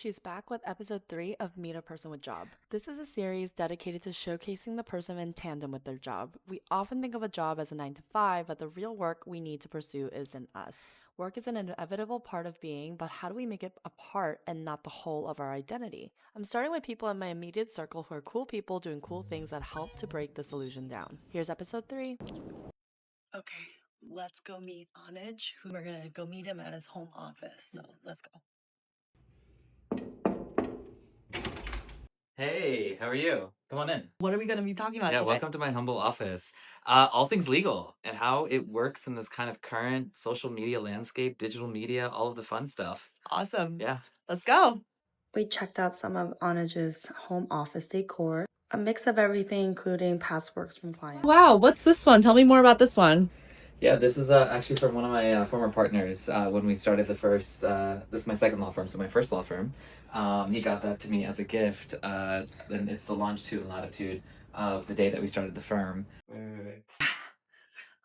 She's back with episode 3 of Meet a Person with Job. This is a series dedicated to showcasing the person in tandem with their job. We often think of a job as a 9 to 5, but the real work we need to pursue is in us. Work is an inevitable part of being, but how do we make it a part and not the whole of our identity? I'm starting with people in my immediate circle who are cool people doing cool things that help to break this illusion down. Here's episode 3. Okay, let's go meet Anuj. We're gonna go meet him at his home office. So let's go. Hey, how are you? Come on in. What are we gonna be talking about today? Welcome to my humble office. All things legal and how it works in this kind of current social media landscape, digital media, all of the fun stuff. Awesome. Yeah. Let's go. We checked out some of Anuj's home office decor, a mix of everything including past works from clients. Wow, what's this one? Tell me more about this one. Yeah, this is actually from one of my former partners when we started the first, this is my second law firm, so my first law firm. He got that to me as a gift, and it's the longitude and latitude of the day that we started the firm.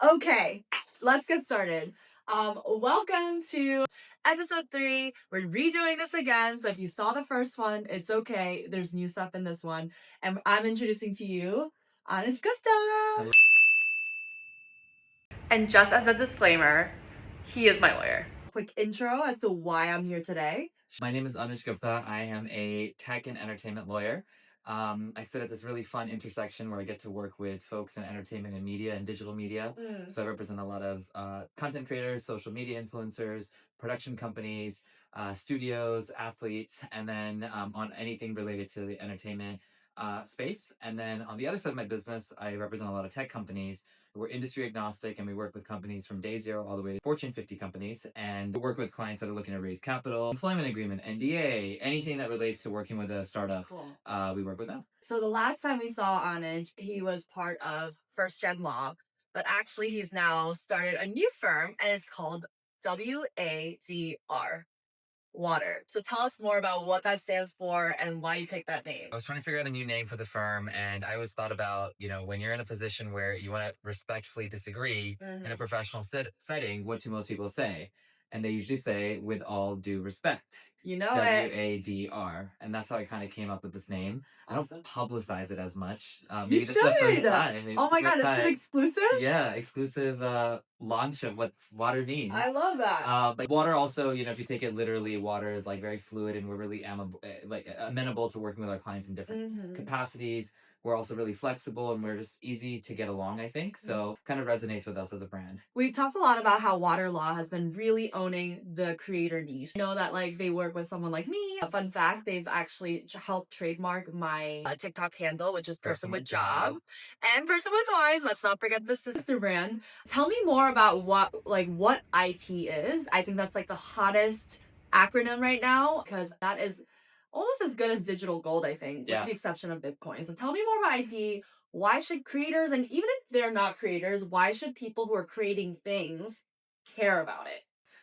Okay, let's get started. Welcome to episode 3. We're redoing this again, so if you saw the first one, it's okay. There's new stuff in this one. And I'm introducing to you Anuj Gupta. Hello. And just as a disclaimer, he is my lawyer. Quick intro as to why I'm here today. My name is Anuj Gupta. I am a tech and entertainment lawyer. I sit at this really fun intersection where I get to work with folks in entertainment and media and digital media. So I represent a lot of content creators, social media influencers, production companies, studios, athletes, and then on anything related to the entertainment space. And then on the other side of my business, I represent a lot of tech companies. We're industry agnostic and we work with companies from day zero all the way to Fortune 50 companies. And we work with clients that are looking to raise capital, employment agreement, NDA, anything that relates to working with a startup. Cool. We work with them. So the last time we saw Anuj, he was part of First Gen Law, but actually he's now started a new firm and it's called WADR. WADR. So tell us more about what that stands for and why you picked that name. I was trying to figure out a new name for the firm, and I always thought about, when you're in a position where you want to respectfully disagree in a professional setting, what do most people say? And they usually say, with all due respect. You know WADR. And that's how I kind of came up with this name. I Awesome. don't publicize it as much. You Maybe that's the first should. time. Maybe Oh it's my the god, first it's an time. exclusive? Yeah, exclusive launch of what water means. I love that. But water also, if you take it literally, water is like very fluid, and we're really amenable to working with our clients in different capacities. We're also really flexible, and we're just easy to get along, I think. So kind of resonates with us as a brand. We've talked a lot about how Water Law has been really owning the creator niche. You know that they work with someone like me. A fun fact, they've actually helped trademark my TikTok handle, which is Person with Job, and Person with Wine. Let's not forget the sister brand. Tell me more about what IP is. I think that's like the hottest acronym right now because that is almost as good as digital gold, I think, with the exception of Bitcoin. So tell me more about IP. Why should creators, and even if they're not creators, why should people who are creating things care about it?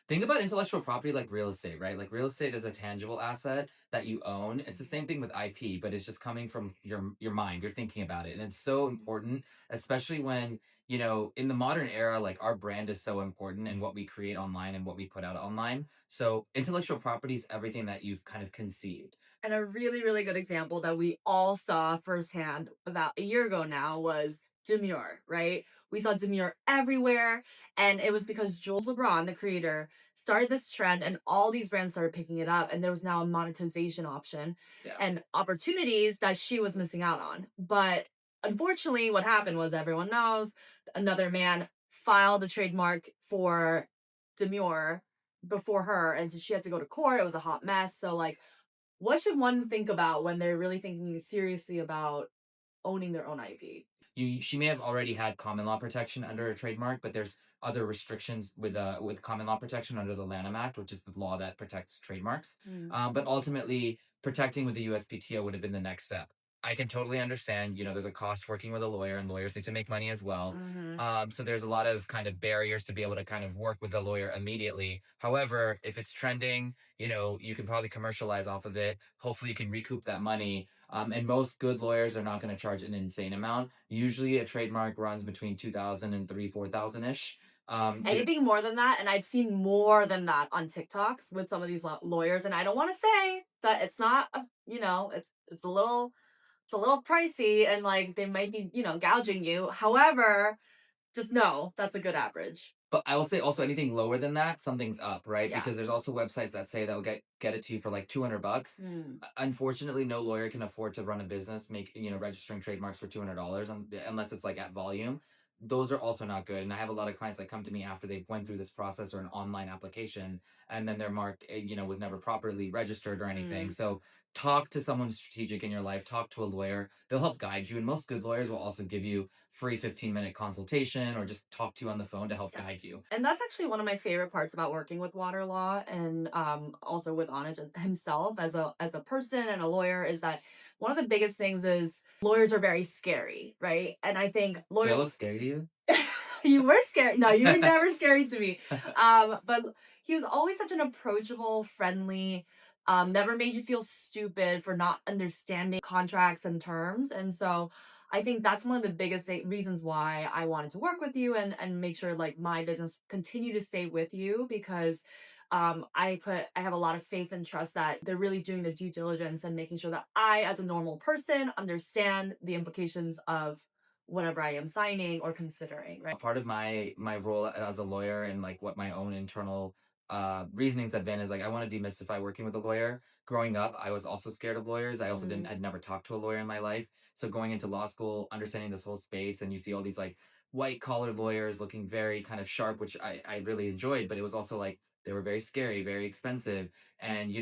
Think about intellectual property like real estate, right? Like real estate is a tangible asset that you own. It's the same thing with IP, but it's just coming from your mind. You're thinking about it. And it's so important, especially when, in the modern era, like our brand is so important and what we create online and what we put out online. So intellectual property is everything that you've kind of conceived. And a really, really good example that we all saw firsthand about a year ago now was Demure, right? We saw Demure everywhere. And it was because Jules LeBron, the creator, started this trend and all these brands started picking it up. And there was now a monetization option and opportunities that she was missing out on. But unfortunately, what happened was everyone knows another man filed a trademark for Demure before her. And so she had to go to court. It was a hot mess. So, what should one think about when they're really thinking seriously about owning their own IP? She may have already had common law protection under a trademark, but there's other restrictions with common law protection under the Lanham Act, which is the law that protects trademarks. But ultimately, protecting with the USPTO would have been the next step. I can totally understand, there's a cost working with a lawyer, and lawyers need to make money as well. So there's a lot of kind of barriers to be able to kind of work with a lawyer immediately. However, if it's trending, you can probably commercialize off of it. Hopefully you can recoup that money. And most good lawyers are not going to charge an insane amount. Usually a trademark runs between $2,000 and $3,000, $4,000-ish. Anything more than that, and I've seen more than that on TikToks with some of these lawyers, and I don't want to say that it's not, it's a little, pricey, and like they might be, gouging you. However, just know that's a good average. But I will say also anything lower than that, something's up, right? Yeah. Because there's also websites that say they'll get it to you for like $200. Unfortunately, no lawyer can afford to run a business, registering trademarks for $200 unless it's like at volume. Those are also not good. And I have a lot of clients that come to me after they've went through this process or an online application, and then their mark, was never properly registered or anything. So talk to someone strategic in your life. Talk to a lawyer. They'll help guide you. And most good lawyers will also give you free 15-minute consultation or just talk to you on the phone to help guide you. And that's actually one of my favorite parts about working with WADR Law, and also with Anuj himself as a person and a lawyer, is that one of the biggest things is lawyers are very scary, right? And I think Do I lawyers. look scary to you? You were scary. No, you were never scary to me. But he was always such an approachable, friendly, never made you feel stupid for not understanding contracts and terms. And so I think that's one of the biggest reasons why I wanted to work with you, and make sure like my business continue to stay with you, because I have a lot of faith and trust that they're really doing their due diligence and making sure that I, as a normal person, understand the implications of whatever I am signing or considering, right? Part of my role as a lawyer and like what my own internal reasonings have been is like I want to demystify working with a lawyer. Growing up, I was also scared of lawyers. I also I'd never talked to a lawyer in my life. So going into law school, understanding this whole space, and you see all these like white collar lawyers looking very kind of sharp, which I really enjoyed, but it was also like they were very scary, very expensive. And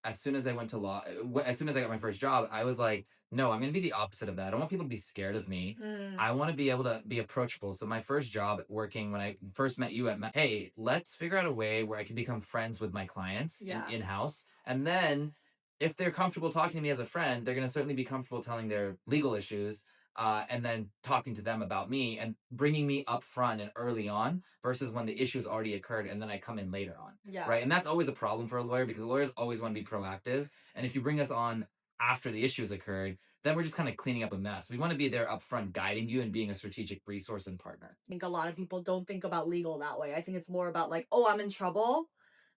as soon as I went to law, as soon as I got my first job, I was like, no, I'm going to be the opposite of that. I don't want people to be scared of me. I want to be able to be approachable. So my first job working when I first met you hey, let's figure out a way where I can become friends with my clients in-house. And then if they're comfortable talking to me as a friend, they're going to certainly be comfortable telling their legal issues, and then talking to them about me and bringing me up front and early on versus when the issue's already occurred and then I come in later on. Right. And that's always a problem for a lawyer because lawyers always want to be proactive. And if you bring us on after the issues occurred, then we're just kind of cleaning up a mess. We want to be there up front guiding you and being a strategic resource and partner. I think a lot of people don't think about legal that way. I think it's more about like, oh, I'm in trouble.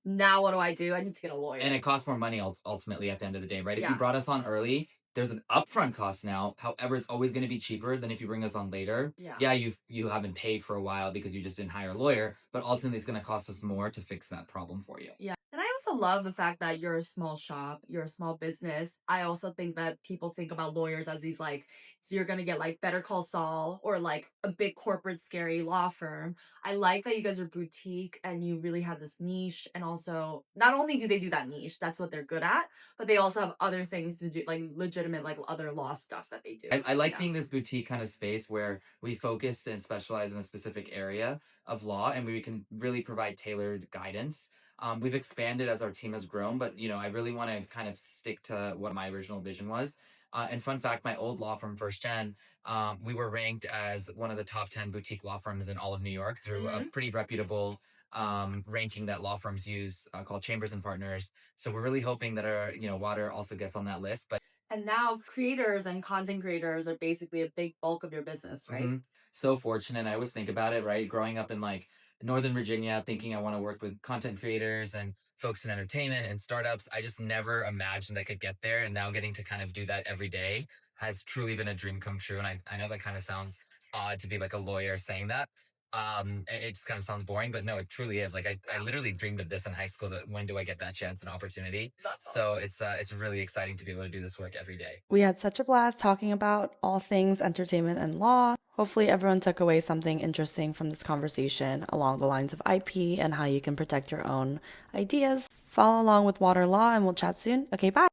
Now what do? I need to get a lawyer. And it costs more money ultimately at the end of the day, right? If you brought us on early, there's an upfront cost now. However, it's always going to be cheaper than if you bring us on later. Yeah, you haven't paid for a while because you just didn't hire a lawyer, but ultimately it's going to cost us more to fix that problem for you. Yeah. And I also love the fact that you're a small shop, you're a small business. I also think that people think about lawyers as these like, so you're going to get like Better Call Saul or like a big corporate scary law firm. I like that you guys are boutique and you really have this niche. And also, not only do they do that niche, that's what they're good at, but they also have other things to do, like legitimate, like other law stuff that they do. I like being this boutique kind of space where we focus and specialize in a specific area of law and we can really provide tailored guidance. We've expanded as our team has grown, but I really want to kind of stick to what my original vision was. And fun fact, my old law firm, First Gen, we were ranked as one of the top 10 boutique law firms in all of New York through a pretty reputable ranking that law firms use called Chambers and Partners. So we're really hoping that our WADR also gets on that list. And now creators and content creators are basically a big bulk of your business, right? So fortunate. I always think about it, right? Growing up in like Northern Virginia, thinking I want to work with content creators and folks in entertainment and startups. I just never imagined I could get there. And now getting to kind of do that every day has truly been a dream come true. And I know that kind of sounds odd to be like a lawyer saying that. It just kind of sounds boring, but no, it truly is. Like I literally dreamed of this in high school, that when do I get that chance and opportunity? So it's really exciting to be able to do this work every day. We had such a blast talking about all things entertainment and law. Hopefully everyone took away something interesting from this conversation along the lines of IP and how you can protect your own ideas. Follow along with WADR Law and we'll chat soon. Okay, bye.